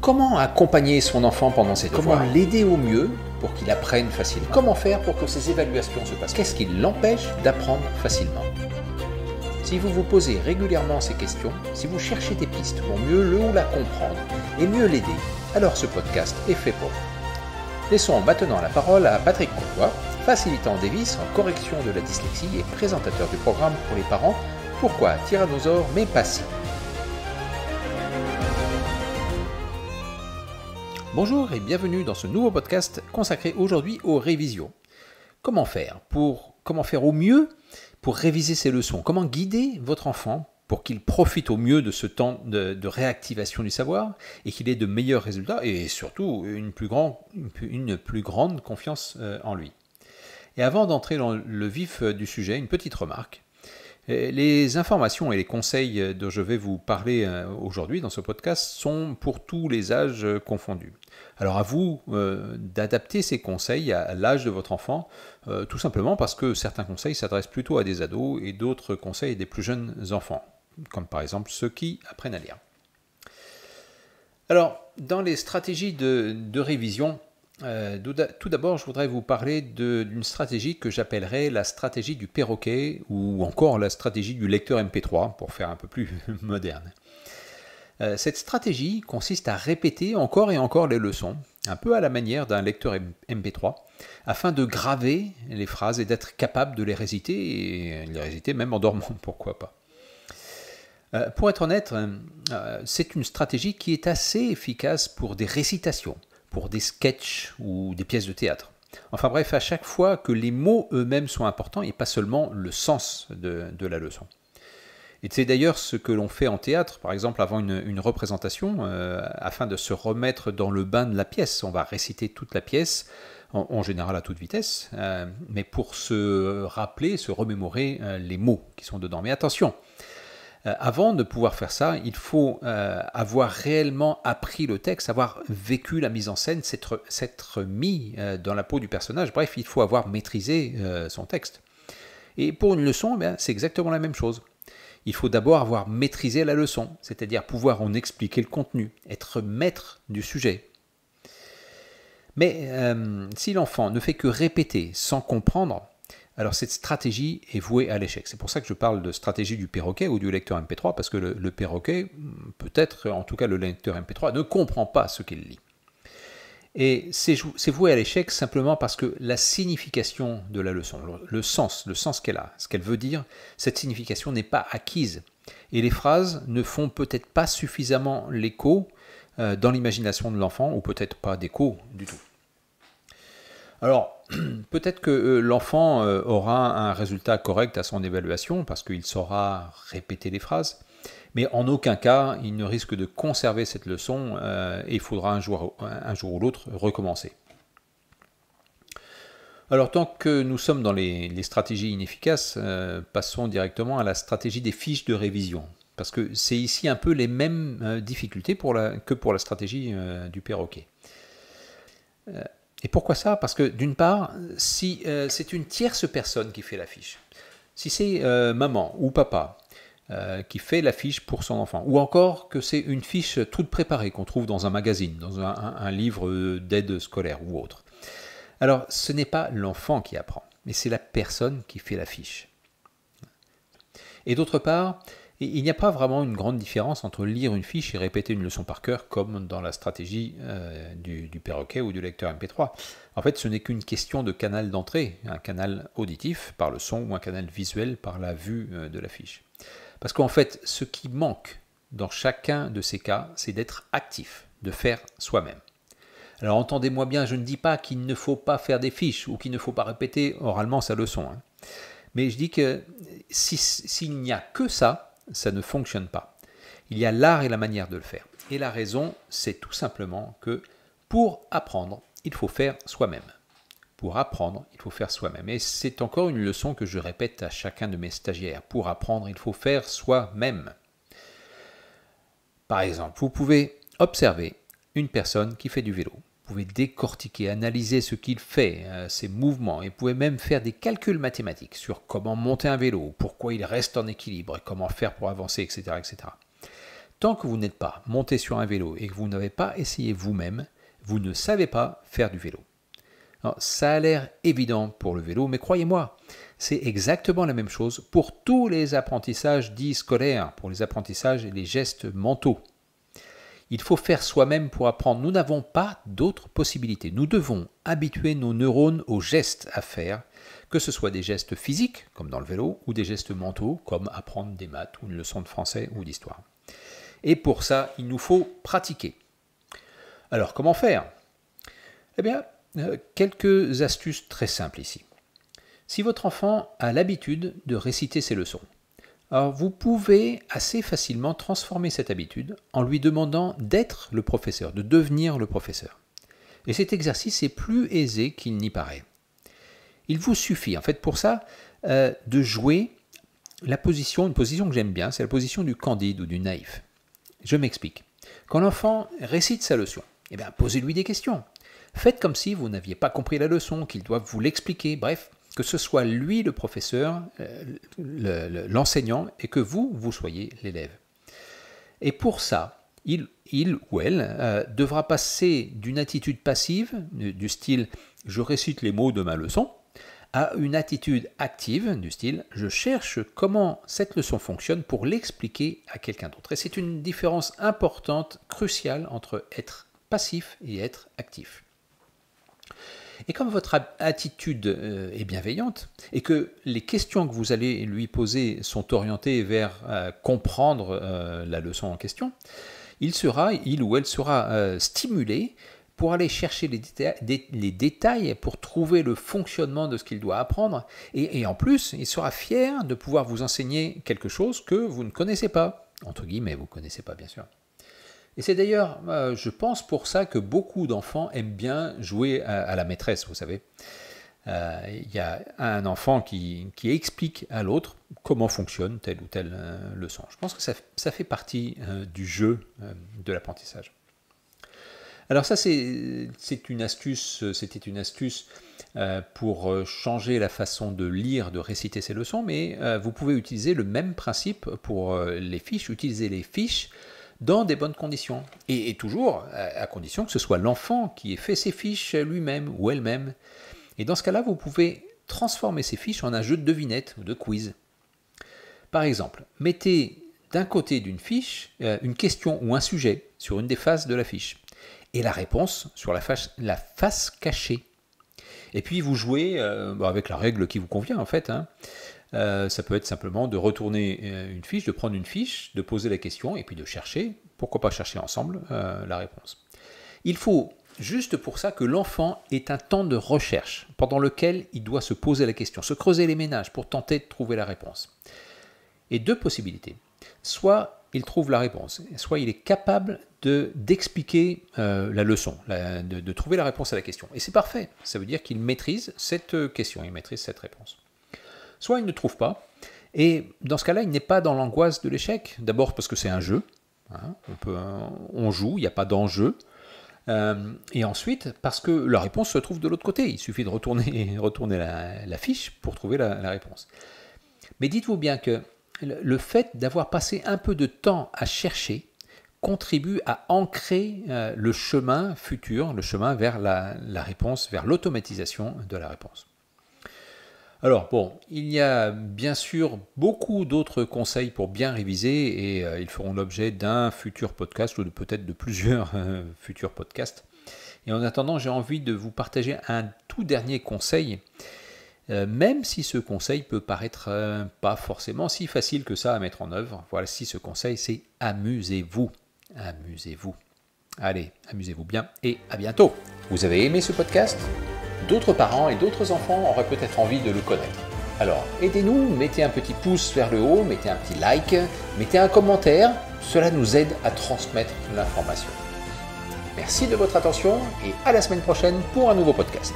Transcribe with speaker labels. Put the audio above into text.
Speaker 1: Comment accompagner son enfant pendant ses devoirs? Comment l'aider au mieux pour qu'il apprenne facilement? Comment faire pour que ses évaluations se passent? Qu'est-ce qui l'empêche d'apprendre facilement? Si vous vous posez régulièrement ces questions, si vous cherchez des pistes pour mieux le ou la comprendre et mieux l'aider, alors ce podcast est fait pour vous. Laissons maintenant la parole à Patrick Courtois, facilitant Davis en correction de la dyslexie et présentateur du programme pour les parents Pourquoi Tyrannosaure mais pas si. Bonjour et bienvenue dans ce nouveau podcast consacré aujourd'hui aux révisions. Comment faire au mieux pour réviser ses leçons? Comment guider votre enfant pour qu'il profite au mieux de ce temps de réactivation du savoir et qu'il ait de meilleurs résultats et surtout une plus grande confiance en lui? Et avant d'entrer dans le vif du sujet, une petite remarque. Les informations et les conseils dont je vais vous parler aujourd'hui dans ce podcast sont pour tous les âges confondus. Alors à vous d'adapter ces conseils à l'âge de votre enfant, tout simplement parce que certains conseils s'adressent plutôt à des ados et d'autres conseils à des plus jeunes enfants, comme par exemple ceux qui apprennent à lire. Alors, dans les stratégies de révision, tout d'abord, je voudrais vous parler d'une stratégie que j'appellerais la stratégie du perroquet ou encore la stratégie du lecteur MP3 pour faire un peu plus moderne. Cette stratégie consiste à répéter encore et encore les leçons, un peu à la manière d'un lecteur MP3, afin de graver les phrases et d'être capable de les réciter, et les réciter même en dormant, pourquoi pas. Pour être honnête, c'est une stratégie qui est assez efficace pour des récitations, pour des sketchs ou des pièces de théâtre. Enfin bref, à chaque fois que les mots eux-mêmes sont importants et pas seulement le sens de la leçon. Et c'est d'ailleurs ce que l'on fait en théâtre, par exemple avant une représentation, afin de se remettre dans le bain de la pièce. On va réciter toute la pièce, en général à toute vitesse, mais pour se rappeler, se remémorer les mots qui sont dedans. Mais attention, avant de pouvoir faire ça, il faut avoir réellement appris le texte, avoir vécu la mise en scène, s'être mis dans la peau du personnage. Bref, il faut avoir maîtrisé son texte. Et pour une leçon, c'est exactement la même chose. Il faut d'abord avoir maîtrisé la leçon, c'est-à-dire pouvoir en expliquer le contenu, être maître du sujet. Mais si l'enfant ne fait que répéter sans comprendre, alors cette stratégie est vouée à l'échec. C'est pour ça que je parle de stratégie du perroquet ou du lecteur MP3, parce que le perroquet, peut-être en tout cas le lecteur MP3, ne comprend pas ce qu'il lit. Et c'est voué à l'échec simplement parce que la signification de la leçon, le sens qu'elle a, ce qu'elle veut dire, cette signification n'est pas acquise. Et les phrases ne font peut-être pas suffisamment l'écho dans l'imagination de l'enfant, ou peut-être pas d'écho du tout. Alors, peut-être que l'enfant aura un résultat correct à son évaluation, parce qu'il saura répéter les phrases, mais en aucun cas, il ne risque de conserver cette leçon et il faudra un jour ou l'autre recommencer. Alors, tant que nous sommes dans les stratégies inefficaces, passons directement à la stratégie des fiches de révision, parce que c'est ici un peu les mêmes difficultés que pour la stratégie du perroquet. Et pourquoi ça? Parce que d'une part, si c'est une tierce personne qui fait la fiche, si c'est maman ou papa qui fait la fiche pour son enfant, ou encore que c'est une fiche toute préparée qu'on trouve dans un magazine, dans un livre d'aide scolaire ou autre, alors ce n'est pas l'enfant qui apprend, mais c'est la personne qui fait la fiche. Et d'autre part, il n'y a pas vraiment une grande différence entre lire une fiche et répéter une leçon par cœur, comme dans la stratégie du perroquet ou du lecteur MP3. En fait, ce n'est qu'une question de canal d'entrée, un canal auditif par le son ou un canal visuel par la vue de la fiche. Parce qu'en fait, ce qui manque dans chacun de ces cas, c'est d'être actif, de faire soi-même. Alors entendez-moi bien, je ne dis pas qu'il ne faut pas faire des fiches ou qu'il ne faut pas répéter oralement sa leçon. Mais je dis que s'il n'y a que ça, ça ne fonctionne pas. Il y a l'art et la manière de le faire. Et la raison, c'est tout simplement que pour apprendre, il faut faire soi-même. Pour apprendre, il faut faire soi-même. Et c'est encore une leçon que je répète à chacun de mes stagiaires. Pour apprendre, il faut faire soi-même. Par exemple, vous pouvez observer une personne qui fait du vélo. Vous pouvez décortiquer, analyser ce qu'il fait, ses mouvements, et vous pouvez même faire des calculs mathématiques sur comment monter un vélo, pourquoi il reste en équilibre, et comment faire pour avancer, etc., etc. tant que vous n'êtes pas monté sur un vélo et que vous n'avez pas essayé vous-même, vous ne savez pas faire du vélo. Alors, ça a l'air évident pour le vélo, mais croyez-moi, c'est exactement la même chose pour tous les apprentissages dits scolaires, pour les apprentissages et les gestes mentaux. Il faut faire soi-même pour apprendre. Nous n'avons pas d'autres possibilités. Nous devons habituer nos neurones aux gestes à faire, que ce soit des gestes physiques, comme dans le vélo, ou des gestes mentaux, comme apprendre des maths ou une leçon de français ou d'histoire. Et pour ça, il nous faut pratiquer. Alors, comment faire? Eh bien, quelques astuces très simples ici. Si votre enfant a l'habitude de réciter ses leçons, alors vous pouvez assez facilement transformer cette habitude en lui demandant d'être le professeur, de devenir le professeur. Et cet exercice est plus aisé qu'il n'y paraît. Il vous suffit, en fait, pour ça, de jouer une position que j'aime bien, c'est la position du candide ou du naïf. Je m'explique. Quand l'enfant récite sa leçon, eh bien, posez-lui des questions. Faites comme si vous n'aviez pas compris la leçon, qu'il doit vous l'expliquer, bref, que ce soit lui le professeur, l'enseignant, et que vous soyez l'élève. Et pour ça, il ou elle devra passer d'une attitude passive, du style « je récite les mots de ma leçon », à une attitude active, du style « je cherche comment cette leçon fonctionne pour l'expliquer à quelqu'un d'autre ». Et c'est une différence importante, cruciale, entre être passif et être actif. Et comme votre attitude est bienveillante et que les questions que vous allez lui poser sont orientées vers comprendre la leçon en question, il ou elle sera stimulé pour aller chercher les détails pour trouver le fonctionnement de ce qu'il doit apprendre. Et en plus, il sera fier de pouvoir vous enseigner quelque chose que vous ne connaissez pas. Entre guillemets, vous ne connaissez pas, bien sûr. Et c'est d'ailleurs, je pense pour ça que beaucoup d'enfants aiment bien jouer à la maîtresse, vous savez. Il y a un enfant qui explique à l'autre comment fonctionne telle ou telle leçon. Je pense que ça fait partie du jeu de l'apprentissage. Alors ça, c'était une astuce pour changer la façon de lire, de réciter ces leçons, mais vous pouvez utiliser le même principe pour les fiches, utiliser les fiches dans des bonnes conditions. Et toujours à condition que ce soit l'enfant qui ait fait ses fiches lui-même ou elle-même. Et dans ce cas-là, vous pouvez transformer ces fiches en un jeu de devinette ou de quiz. Par exemple, mettez d'un côté d'une fiche une question ou un sujet sur une des faces de la fiche et la réponse sur la face cachée. Et puis vous jouez avec la règle qui vous convient en fait. Ça peut être simplement de retourner une fiche, de prendre une fiche, de poser la question et puis de chercher, pourquoi pas chercher ensemble, la réponse. Il faut juste pour ça que l'enfant ait un temps de recherche pendant lequel il doit se poser la question, se creuser les méninges pour tenter de trouver la réponse. Et deux possibilités. Soit il trouve la réponse, soit il est capable d'expliquer la leçon, de trouver la réponse à la question. Et c'est parfait, ça veut dire qu'il maîtrise cette question, il maîtrise cette réponse. Soit il ne trouve pas, et dans ce cas-là, il n'est pas dans l'angoisse de l'échec. D'abord parce que c'est un jeu, on joue, il n'y a pas d'enjeu. Et ensuite parce que la réponse se trouve de l'autre côté. Il suffit de retourner la fiche pour trouver la réponse. Mais dites-vous bien que le fait d'avoir passé un peu de temps à chercher contribue à ancrer le chemin futur, le chemin vers la réponse, vers l'automatisation de la réponse. Alors bon, il y a bien sûr beaucoup d'autres conseils pour bien réviser et ils feront l'objet d'un futur podcast ou peut-être de plusieurs futurs podcasts. Et en attendant, j'ai envie de vous partager un tout dernier conseil, même si ce conseil peut paraître pas forcément si facile que ça à mettre en œuvre. Voici ce conseil, c'est amusez-vous. Amusez-vous. Allez, amusez-vous bien et à bientôt. Vous avez aimé ce podcast ? D'autres parents et d'autres enfants auraient peut-être envie de le connaître. Alors, aidez-nous, mettez un petit pouce vers le haut, mettez un petit like, mettez un commentaire, cela nous aide à transmettre l'information. Merci de votre attention et à la semaine prochaine pour un nouveau podcast.